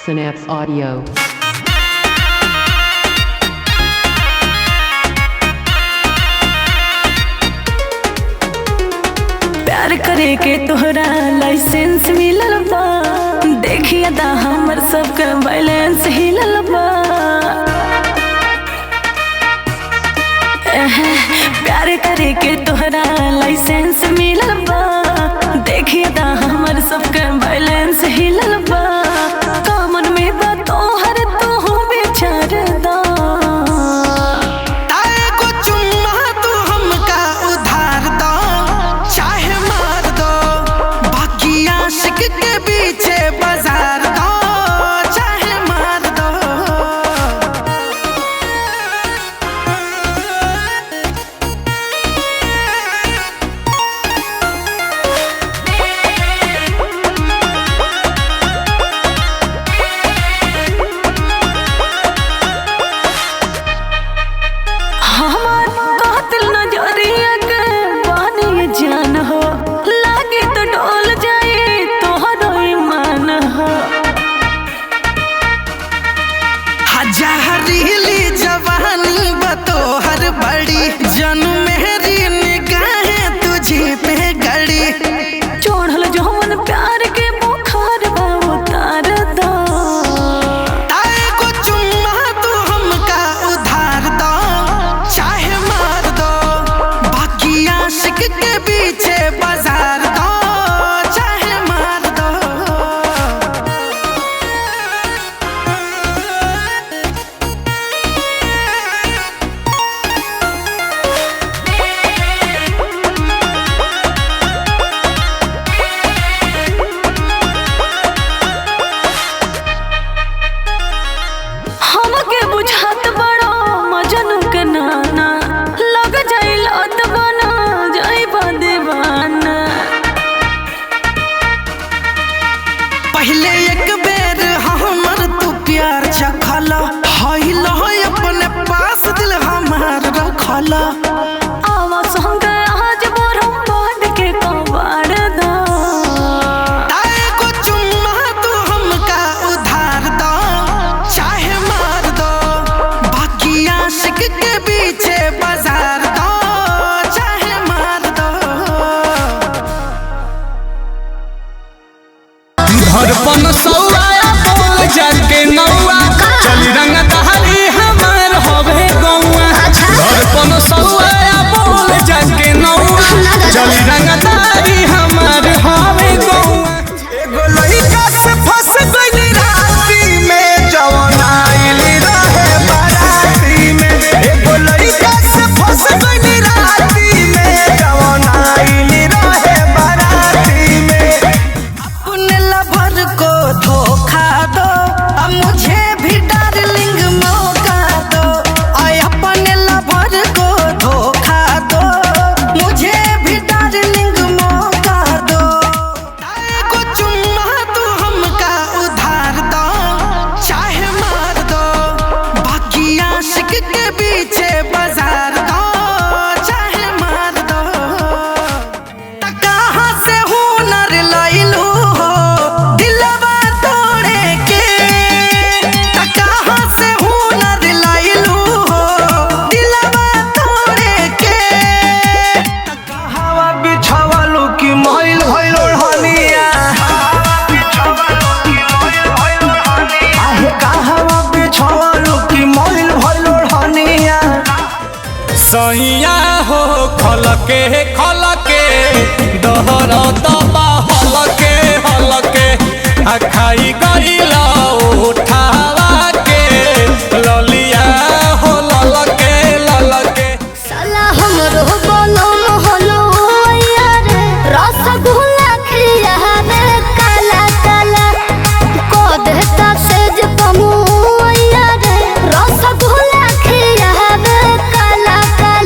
Synapse Audio. प्यार करे के तोहरा लाइसेंस मिलल बा, देखिए दा हमर सबके बैलेंस हिलल बा। प्यार करे के तोहरा लाइसेंस मिलल बा, देखिए दा हमर सबके बैलेंस हिलल बा। कामन में बा तोहर तू बेचार दा, के पीछे बाजार दो चाहे मार दो। हमार कातिल नजरिया के बानी जान हो, लागे तो डोल जाए तोहरो ईमान हो। हजारीली जवानी बतोहर बड़ी जन मेरी निगाहें तुझे पे गड़ी। चोढ़ल जौन प्यार के बुखार बा उतार दो, ताए को चुम्मा तू हमका उधार दो चाहे मार दो। बाकी आशिक के पीछे बाजार दो चाहे मार दो। हमके बुझात बड़ो मजनू के नाना, लग जाइल अदबना जाइबा दीवाना। पहले एक बेर हमर तू प्यार चखला, हईल अपने पास दिल हमार रखला। आवा संग आज बोरम बांध के कबाड़ दा, ताए को चुम्मा तू हमका उधार दो चाहे मार दो। बाकी आशिक के पीछे बाजार दो चाहे मार दो। धड़पन सौआ बोल जाके नौआ, चली रंग दहली हमार हवे गौआ। धड़पन सौआ बोल जाके नौआ, चली रंग दहली हमार हवे गौआ। एगो लइका से फंस गइली राती में, जवन आइल रहे बाराती में। एगो लइका से फंस गइली राती में, जवन आइल रहे बाराती में। अपने लवर को धोखा दो, अब मुझे भी डार्लिंग मौका दो। आय अपने लवर को धोखा दो, मुझे भी डार्लिंग मौका दो। ताए को चुम्मा तू हमका उधार दो चाहे मार दो। बाकी आशिक के पीछे बाजार दो चाहे मार दो। त कहाँ से हुनर लइलू हो दिलवा तोड़े के, त कहाँ से हुनर लइलू हो दिलवा तोड़े के। हवा बिछावलू की मोइल भइल ओढ़निया, आहे कहवा बिछावलू की मोइल भइल ओढ़निया। सैया हो खलके खलके दहर दबा हलके हलके, आ खाई गइला